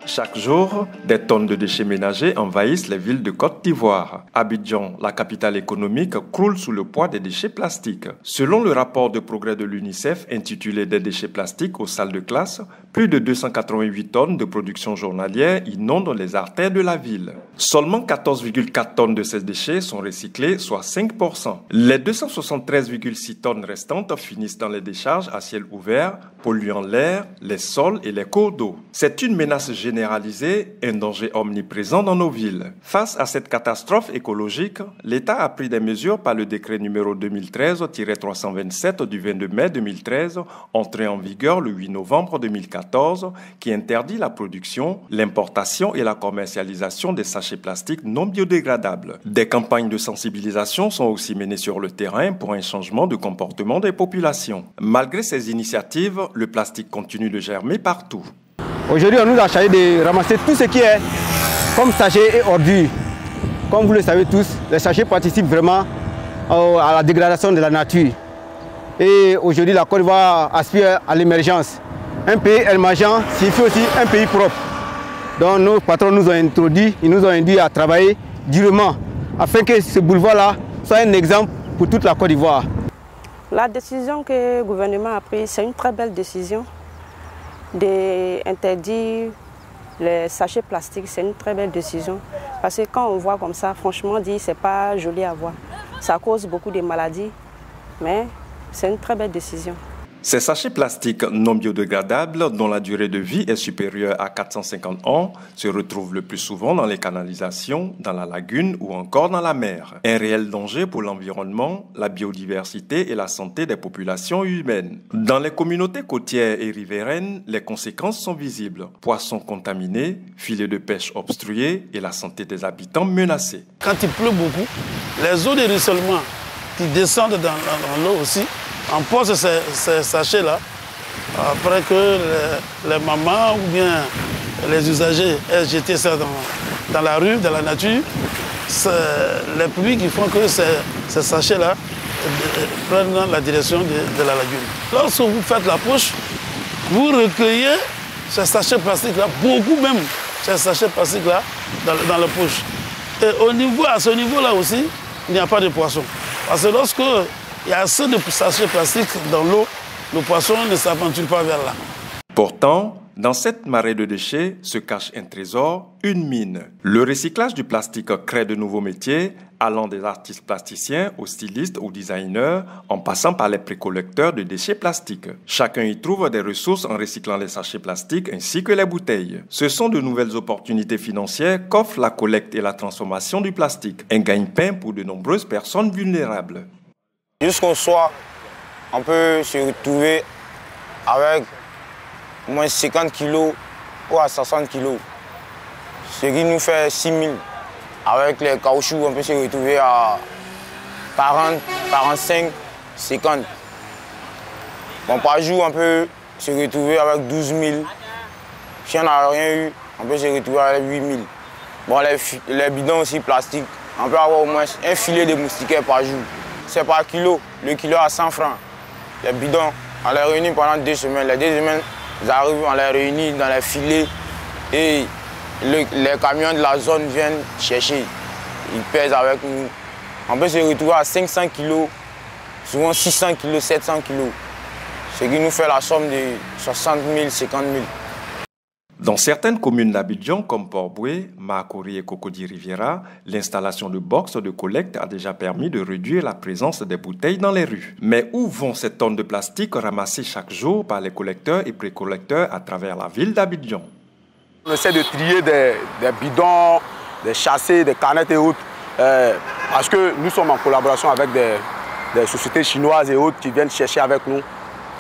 Chaque jour, des tonnes de déchets ménagers envahissent les villes de Côte d'Ivoire. Abidjan, la capitale économique, croule sous le poids des déchets plastiques. Selon le rapport de progrès de l'UNICEF intitulé « Des déchets plastiques aux salles de classe », plus de 288 tonnes de production journalière inondent les artères de la ville. Seulement 14,4 tonnes de ces déchets sont recyclés, soit 5%. Les 273,6 tonnes restantes finissent dans les décharges à ciel ouvert, polluant l'air, les sols et les cours d'eau. C'est une menace généralisée, un danger omniprésent dans nos villes. Face à cette catastrophe écologique, l'État a pris des mesures par le décret numéro 2013-327 du 22 mai 2013, entré en vigueur le 8 novembre 2014, qui interdit la production, l'importation et la commercialisation des sachets plastiques non biodégradables. Des campagnes de sensibilisation sont aussi menées sur le terrain pour un changement de comportement des populations. Malgré ces initiatives, le plastique continue de germer partout. Aujourd'hui, on nous a chargé de ramasser tout ce qui est comme sachets et ordures. Comme vous le savez tous, les sachets participent vraiment à la dégradation de la nature. Et aujourd'hui, la Côte d'Ivoire aspire à l'émergence. Un pays émergent signifie aussi un pays propre. Donc nos patrons nous ont introduit, ils nous ont induit à travailler durement afin que ce boulevard-là soit un exemple pour toute la Côte d'Ivoire. La décision que le gouvernement a prise, c'est une très belle décision d'interdire les sachets plastiques. C'est une très belle décision parce que quand on voit comme ça, franchement dit, c'est pas joli à voir. Ça cause beaucoup de maladies, mais c'est une très belle décision. Ces sachets plastiques non biodégradables, dont la durée de vie est supérieure à 450 ans, se retrouvent le plus souvent dans les canalisations, dans la lagune ou encore dans la mer. Un réel danger pour l'environnement, la biodiversité et la santé des populations humaines. Dans les communautés côtières et riveraines, les conséquences sont visibles. Poissons contaminés, filets de pêche obstrués et la santé des habitants menacée. Quand il pleut beaucoup, les eaux de ruissellement qui descendent dans l'eau aussi, on pose ces sachets-là, après que les mamans ou bien les usagers aient jeté ça dans la rue, dans la nature, c'est les pluies qui font que ces sachets-là prennent la direction de la lagune. Lorsque vous faites la poche, vous recueillez ces sachets plastiques-là, beaucoup même ces sachets plastiques-là dans la poche. Et à ce niveau-là aussi, il n'y a pas de poisson. Parce que lorsque il y a assez de sachets plastiques dans l'eau, le poisson ne s'aventure pas vers là. Pourtant, dans cette marée de déchets se cache un trésor, une mine. Le recyclage du plastique crée de nouveaux métiers, allant des artistes plasticiens aux stylistes, aux designers, en passant par les précollecteurs de déchets plastiques. Chacun y trouve des ressources en recyclant les sachets plastiques ainsi que les bouteilles. Ce sont de nouvelles opportunités financières qu'offre la collecte et la transformation du plastique, un gagne-pain pour de nombreuses personnes vulnérables. Jusqu'au soir, on peut se retrouver avec au moins 50 kg ou à 60 kg. Ce qui nous fait 6 000. Avec les caoutchoucs, on peut se retrouver à 40, 45, 50. Bon, par jour, on peut se retrouver avec 12 000. Si on n'a rien eu, on peut se retrouver avec 8 000. Bon, les bidons aussi plastiques, on peut avoir au moins un filet de moustiquaires par jour. C'est par kilo, le kilo à 100 francs. Les bidons, on les réunit pendant 2 semaines. Les 2 semaines, ils arrivent, on les réunit dans les filets et les camions de la zone viennent chercher. Ils pèsent avec nous. On peut se retrouver à 500 kilos, souvent 600 kilos, 700 kilos. Ce qui nous fait la somme de 60 000, 50 000. Dans certaines communes d'Abidjan, comme Port-Boué, Makori et Cocody-Riviera, l'installation de boxes de collecte a déjà permis de réduire la présence des bouteilles dans les rues. Mais où vont ces tonnes de plastique ramassées chaque jour par les collecteurs et précollecteurs à travers la ville d'Abidjan? On essaie de trier des bidons, des chassés, des canettes et autres, parce que nous sommes en collaboration avec des sociétés chinoises et autres qui viennent chercher avec nous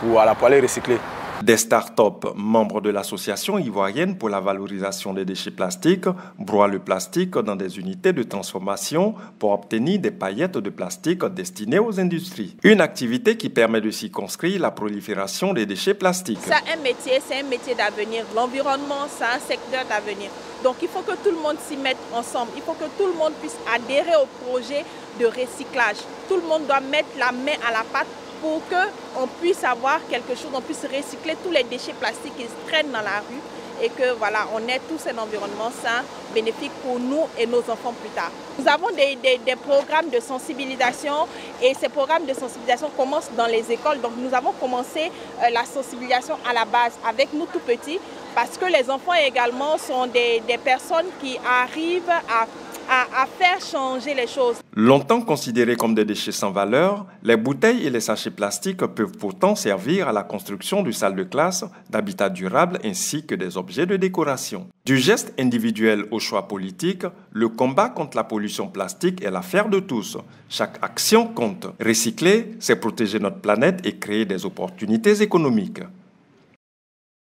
pour aller recycler. Des start-up membres de l'association ivoirienne pour la valorisation des déchets plastiques broient le plastique dans des unités de transformation pour obtenir des paillettes de plastique destinées aux industries. Une activité qui permet de circonscrire la prolifération des déchets plastiques. C'est un métier d'avenir. L'environnement, c'est un secteur d'avenir. Donc il faut que tout le monde s'y mette ensemble. Il faut que tout le monde puisse adhérer au projet de recyclage. Tout le monde doit mettre la main à la pâte pour qu'on puisse avoir quelque chose, on puisse recycler tous les déchets plastiques qui se traînent dans la rue et que voilà, on ait tous un environnement sain, bénéfique pour nous et nos enfants plus tard. Nous avons des programmes de sensibilisation et ces programmes de sensibilisation commencent dans les écoles. Donc nous avons commencé la sensibilisation à la base avec nous tout petits parce que les enfants également sont des personnes qui arrivent à faire changer les choses. Longtemps considérés comme des déchets sans valeur, les bouteilles et les sachets plastiques peuvent pourtant servir à la construction de salles de classe, d'habitats durables ainsi que des objets de décoration. Du geste individuel au choix politique, le combat contre la pollution plastique est l'affaire de tous. Chaque action compte. Recycler, c'est protéger notre planète et créer des opportunités économiques.